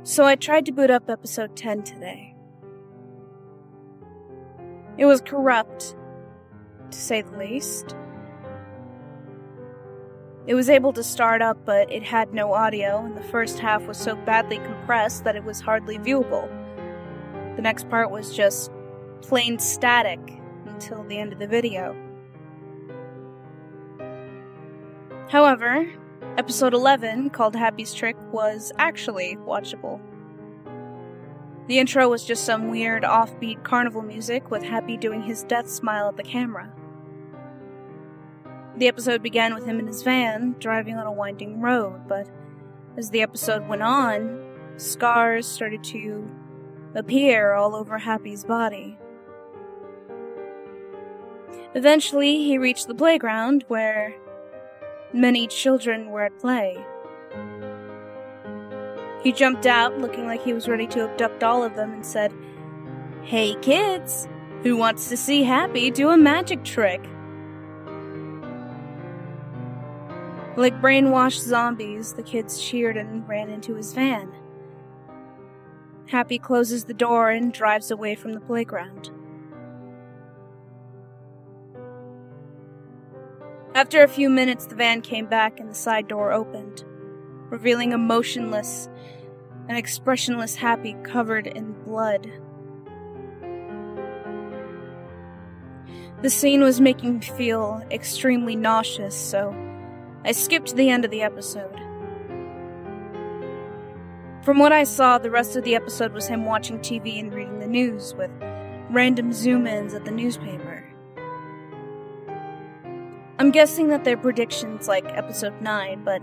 So I tried to boot up episode 10 today. It was corrupt, to say the least. It was able to start up, but it had no audio, and the first half was so badly compressed that it was hardly viewable. The next part was just plain static until the end of the video. However, episode 11, called Happy's Trick, was actually watchable. The intro was just some weird, offbeat carnival music with Happy doing his death smile at the camera. The episode began with him in his van, driving on a winding road, but as the episode went on, scars started to appear all over Happy's body. Eventually, he reached the playground where many children were at play. He jumped out, looking like he was ready to abduct all of them, and said, "Hey kids, who wants to see Happy do a magic trick?" Like brainwashed zombies, the kids cheered and ran into his van. Happy closes the door and drives away from the playground. After a few minutes, the van came back and the side door opened, revealing a motionless and expressionless Happy covered in blood. The scene was making me feel extremely nauseous, so I skipped to the end of the episode. From what I saw, the rest of the episode was him watching TV and reading the news, with random zoom-ins at the newspaper. I'm guessing that they're predictions like episode 9, but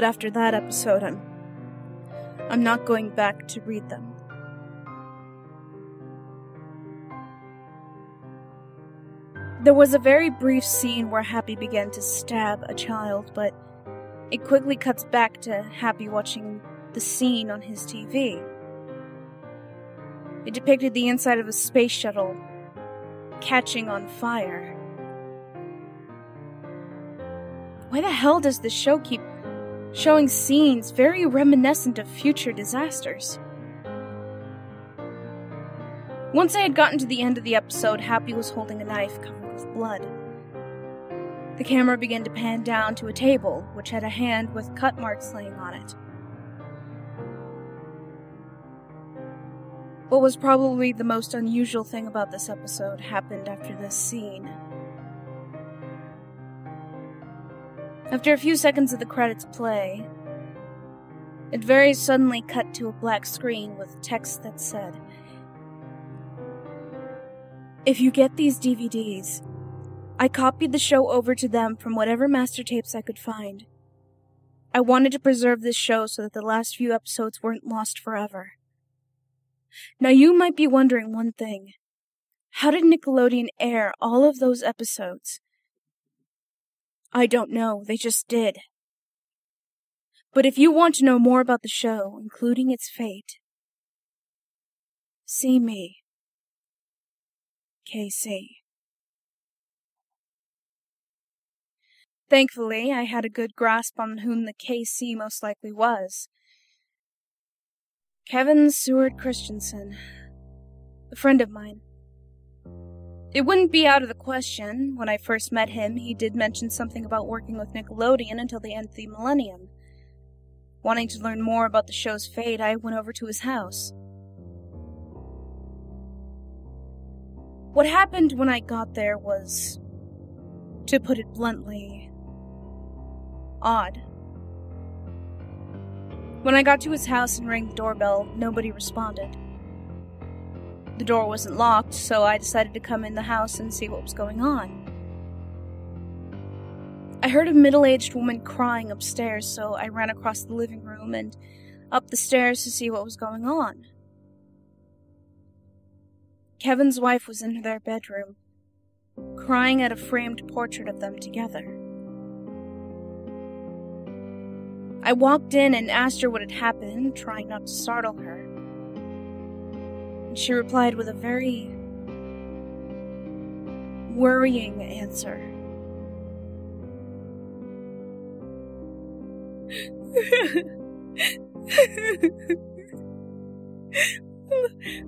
after that episode, I'm not going back to read them. There was a very brief scene where Happy began to stab a child, but it quickly cuts back to Happy watching the scene on his TV. It depicted the inside of a space shuttle catching on fire. Why the hell does this show keep showing scenes very reminiscent of future disasters? Once I had gotten to the end of the episode, Happy was holding a knife covered with blood. The camera began to pan down to a table, which had a hand with cut marks laying on it. What was probably the most unusual thing about this episode happened after this scene. After a few seconds of the credits play, it very suddenly cut to a black screen with text that said, "If you get these DVDs, I copied the show over to them from whatever master tapes I could find. I wanted to preserve this show so that the last few episodes weren't lost forever." Now you might be wondering one thing. How did Nickelodeon air all of those episodes? I don't know, they just did. But if you want to know more about the show, including its fate, see me, KC. Thankfully, I had a good grasp on whom the KC most likely was. Kevin Seward Christensen, a friend of mine. It wouldn't be out of the question. When I first met him, he did mention something about working with Nickelodeon until the end of the millennium. Wanting to learn more about the show's fate, I went over to his house. What happened when I got there was, to put it bluntly, odd. When I got to his house and rang the doorbell, nobody responded. The door wasn't locked, so I decided to come in the house and see what was going on. I heard a middle-aged woman crying upstairs, so I ran across the living room and up the stairs to see what was going on. Kevin's wife was in their bedroom, crying at a framed portrait of them together. I walked in and asked her what had happened, trying not to startle her. And she replied with a very worrying answer.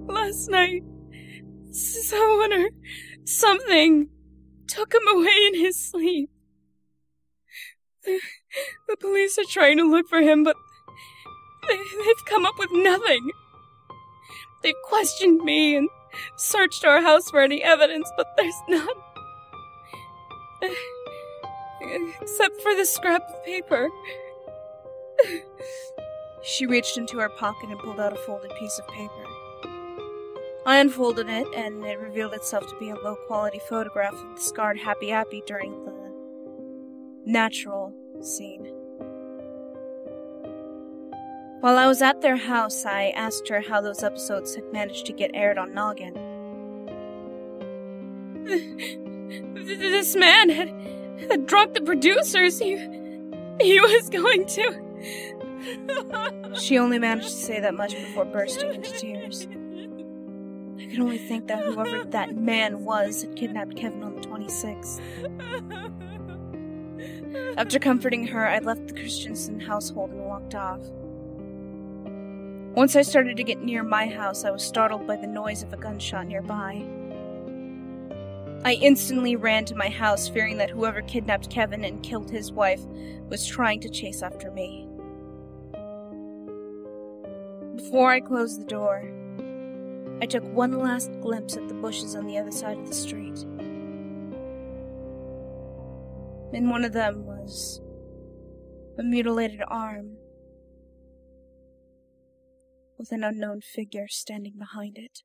Last night, someone or something took him away in his sleep. The police are trying to look for him, but they've come up with nothing. They've questioned me and searched our house for any evidence, but there's none. Except for the scrap of paper. She reached into her pocket and pulled out a folded piece of paper. I unfolded it, and it revealed itself to be a low-quality photograph of the scarred Happy Appy during the natural scene. While I was at their house, I asked her how those episodes had managed to get aired on Noggin. This man had drugged the producers. He was going to... She only managed to say that much before bursting into tears. I could only think that whoever that man was had kidnapped Kevin on the 26th. After comforting her, I left the Christensen household and walked off. Once I started to get near my house, I was startled by the noise of a gunshot nearby. I instantly ran to my house, fearing that whoever kidnapped Kevin and killed his wife was trying to chase after me. Before I closed the door, I took one last glimpse at the bushes on the other side of the street. In one of them was a mutilated arm with an unknown figure standing behind it.